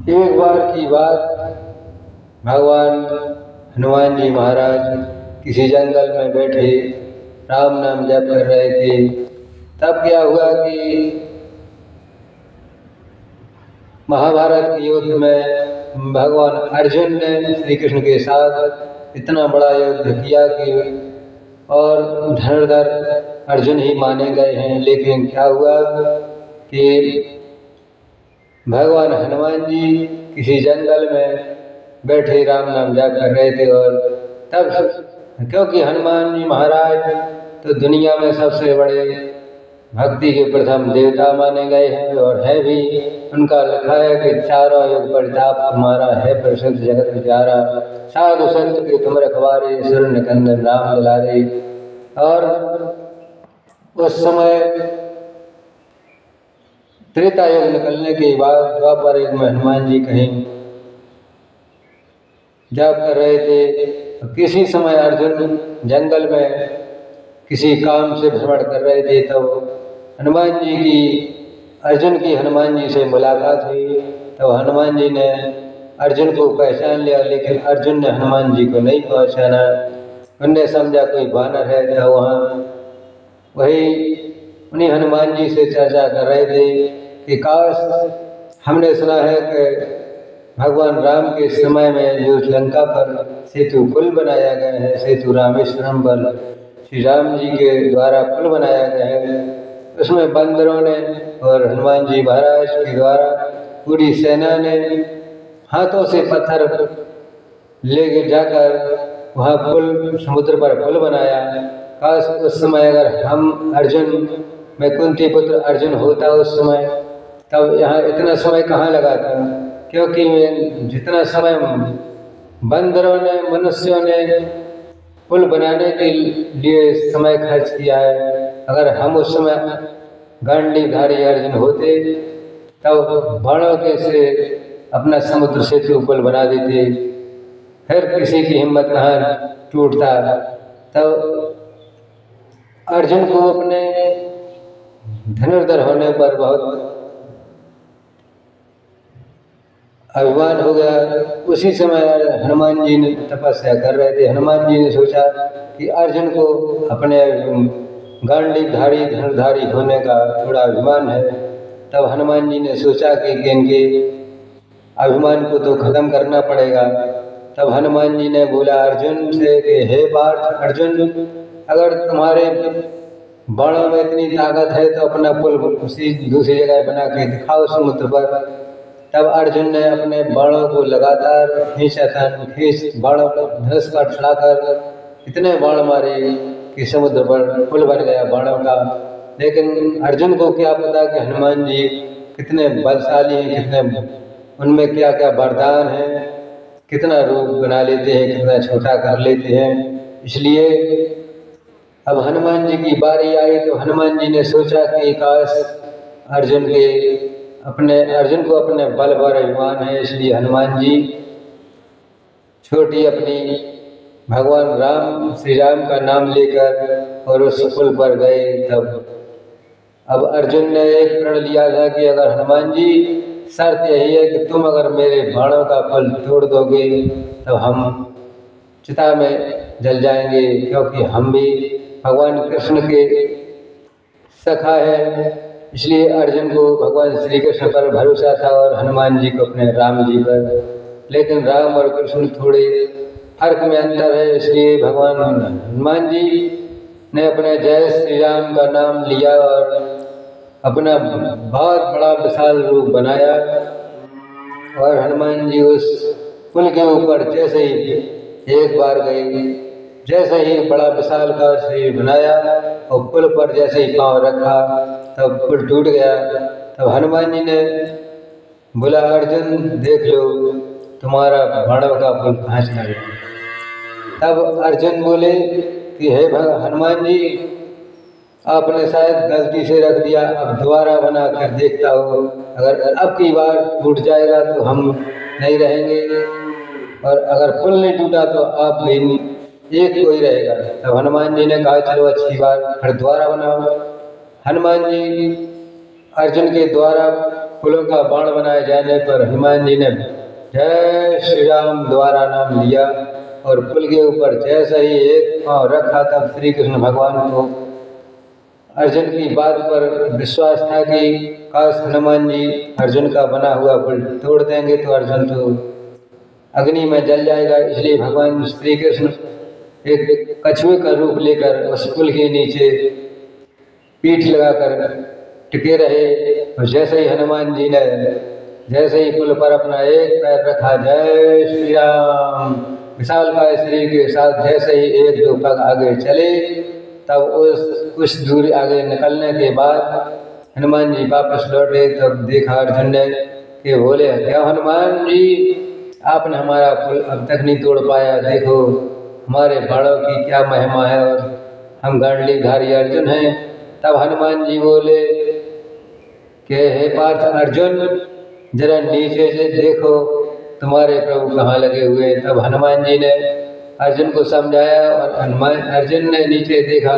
एक बार की बात, भगवान हनुमान जी महाराज किसी जंगल में बैठे राम नाम जप कर रहे थे। तब क्या हुआ कि महाभारत के युद्ध में भगवान अर्जुन ने श्री कृष्ण के साथ इतना बड़ा युद्ध किया कि और धनुर्धर अर्जुन ही माने गए हैं। लेकिन क्या हुआ कि भगवान हनुमान जी किसी जंगल में बैठे राम नाम जाप कर रहे थे। और तब क्योंकि हनुमान जी महाराज तो दुनिया में सबसे बड़े भक्ति के प्रथम देवता माने गए हैं और है भी। उनका लिखा है कि चारों युग प्रताप तुम्हारा है प्रसिद्ध जगत प्यारा, साधु संत के तुम रखवारे शरण कंदन राम दुलारे। और उस समय त्रेता युग निकलने के बाद द्वापर युग में हनुमान जी कहीं जाप कर रहे थे। किसी समय अर्जुन जंगल में किसी काम से भ्रमण कर रहे थे। तब हनुमान जी की अर्जुन की हनुमान जी से मुलाकात हुई। तब हनुमान जी ने अर्जुन को पहचान लिया, लेकिन अर्जुन ने हनुमान जी को नहीं पहचाना। उनने समझा कोई वानर है। तो वही उन्हीं हनुमान जी से चर्चा कर रहे थे कि काश, हमने सुना है कि भगवान राम के समय में जो लंका पर सेतु पुल बनाया गया है, सेतु रामेश्वरम पर श्री राम जी के द्वारा पुल बनाया गया है, उसमें बंदरों ने और हनुमान जी महाराज के द्वारा पूरी सेना ने हाथों से पत्थर लेके जाकर वहाँ पुल, समुद्र पर पुल बनाया। काश उस समय अगर हम अर्जुन में कुंती पुत्र अर्जुन होता उस समय, तब यहाँ इतना समय कहाँ लगा था। क्योंकि जितना समय बंदरों ने, मनुष्यों ने पुल बनाने के लिए समय खर्च किया है, अगर हम उस समय गांडीवधारी अर्जुन होते तब बाणों के से अपना समुद्र सेतु पुल बना देते। फिर किसी की हिम्मत कहाँ टूटता। तब अर्जुन को अपने धनुर्धर होने पर बहुत अभिमान हो गया। उसी समय हनुमान जी ने तपस्या कर रहे थे। हनुमान जी ने सोचा कि अर्जुन को अपने गांडीवधारी धनुर्धारी होने का थोड़ा अभिमान है। तब हनुमान जी ने सोचा कि इनके अभिमान को तो खत्म करना पड़ेगा। तब हनुमान जी ने बोला अर्जुन से कि हे पार्थ अर्जुन, अगर तुम्हारे बाणों में इतनी ताकत है तो अपना पुल उसी दूसरी जगह बना के दिखाओ समुद्र पर। तब अर्जुन ने अपने बाणों को लगातार बाणों को धनुष पर चढ़ाकर इतने बाण मारे कि समुद्र पर पुल बन गया बाणों का। लेकिन अर्जुन को क्या पता कि हनुमान जी कितने बलशाली हैं, कितने उनमें क्या क्या वरदान है, कितना रूप बना लेते हैं, कितना छोटा कर लेते हैं। इसलिए अब हनुमान जी की बारी आई तो हनुमान जी ने सोचा कि काश अर्जुन को अपने बल पर अभिमान है। इसलिए हनुमान जी छोटी अपनी भगवान राम, श्री राम का नाम लेकर और उस पुल पर गए। तब अब अर्जुन ने एक प्रण लिया था कि अगर हनुमान जी, शर्त यही है कि तुम अगर मेरे बाणों का पुल तोड़ दोगे तो हम चिता में जल जाएंगे, क्योंकि हम भी भगवान कृष्ण के सखा है। इसलिए अर्जुन को भगवान श्री कृष्ण पर भरोसा था और हनुमान जी को अपने राम जी पर। लेकिन राम और कृष्ण थोड़े फर्क में अंतर है। इसलिए भगवान हनुमान जी ने अपने जय श्री राम का नाम लिया और अपना बहुत बड़ा विशाल रूप बनाया। और हनुमान जी उस पुल के ऊपर जैसे ही एक बार गए, जैसे ही बड़ा विशाल का शरीर बनाया और पुल पर जैसे ही पांव रखा तब पुल टूट गया। तब हनुमान जी ने बोला अर्जुन देख लो तुम्हारा बाणों का पुल कहाँ चला गया। तब अर्जुन बोले कि हे हनुमान जी, आपने शायद गलती से रख दिया, अब दोबारा बना कर देखता हो, अगर अब की बार टूट जाएगा तो हम नहीं रहेंगे, और अगर पुल नहीं टूटा तो आप भी एक कोई रहेगा। तब हनुमान जी ने कहा चलो अच्छी बात, फिर दोबारा बनाओ। हनुमान जी अर्जुन के द्वारा फूलों का बाण बनाए जाने पर हनुमान जी ने जय श्री राम द्वारा नाम लिया और पुल के ऊपर जैसा ही एक पांव रखा तब श्री कृष्ण भगवान को अर्जुन की बात पर विश्वास था कि काश हनुमान जी अर्जुन का बना हुआ पुल तोड़ देंगे तो अर्जुन तो अग्नि में जल जाएगा। इसलिए भगवान श्री कृष्ण एक कछुए का रूप लेकर उस पुल के नीचे पीठ लगाकर टिके रहे। और जैसे ही हनुमान जी ने जैसे ही पुल पर अपना एक पैर रखा, जय श्री राम विशालकाय शरीर के साथ जैसे ही एक दो पग आगे चले, तब कुछ दूर आगे निकलने के बाद हनुमान जी वापस लौटे। तब देखा अर्जुन ने कि बोले, क्या हनुमान जी आपने हमारा पुल अब तक नहीं तोड़ पाया, देखो हमारे बाणों की क्या महिमा है और हम गांडीवधारी अर्जुन हैं। तब हनुमान जी बोले कि हे पार्थ अर्जुन, जरा नीचे से देखो तुम्हारे प्रभु कहाँ लगे हुए। तब हनुमान जी ने अर्जुन को समझाया और अर्जुन ने नीचे देखा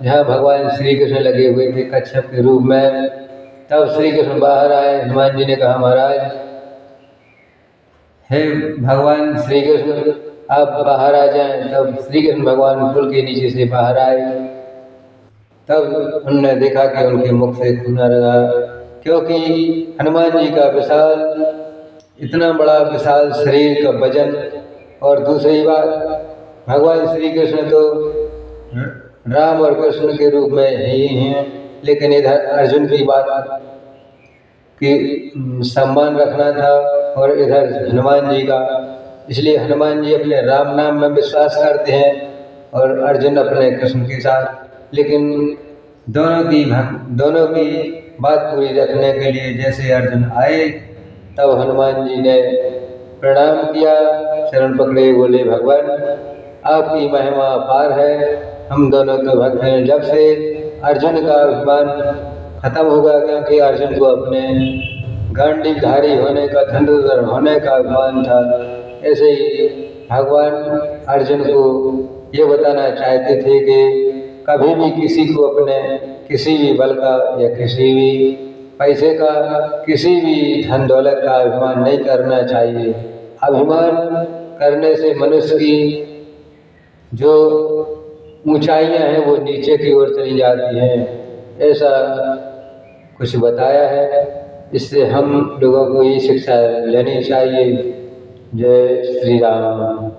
जहाँ भगवान श्री कृष्ण लगे हुए थे कच्छप के रूप में। तब श्री कृष्ण बाहर आए। हनुमान जी ने कहा, महाराज हे भगवान श्री कृष्ण आप बाहर आ जाएं। तब श्री कृष्ण भगवान पुल के नीचे से बाहर आए। तब उन्होंने देखा कि उनके मुख से खून आ रहा, क्योंकि हनुमान जी का विशाल इतना बड़ा विशाल शरीर का वजन। और दूसरी बात, भगवान श्री कृष्ण तो राम और कृष्ण के रूप में ही हैं, लेकिन इधर अर्जुन की बात की सम्मान रखना था और इधर हनुमान जी का। इसलिए हनुमान जी अपने राम नाम में विश्वास करते हैं और अर्जुन अपने कृष्ण के साथ। लेकिन दोनों की बात पूरी रखने के लिए जैसे अर्जुन आए, तब हनुमान जी ने प्रणाम किया, शरण पकड़े, बोले भगवान आपकी महिमा अपार है, हम दोनों तो भक्त हैं। जब से अर्जुन का अभिमान खत्म होगा, क्योंकि अर्जुन को अपने गांडीवधारी होने का, धनुर्धर होने का अभिमान था, ऐसे ही भगवान अर्जुन को ये बताना चाहते थे कि कभी भी किसी को अपने किसी भी बल का या किसी भी पैसे का, किसी भी धन दौलत का अभिमान नहीं करना चाहिए। अभिमान करने से मनुष्य की जो ऊंचाइयां हैं वो नीचे की ओर चली जाती हैं, ऐसा कुछ बताया है। इससे हम लोगों को ये शिक्षा लेनी चाहिए। जय श्री राम।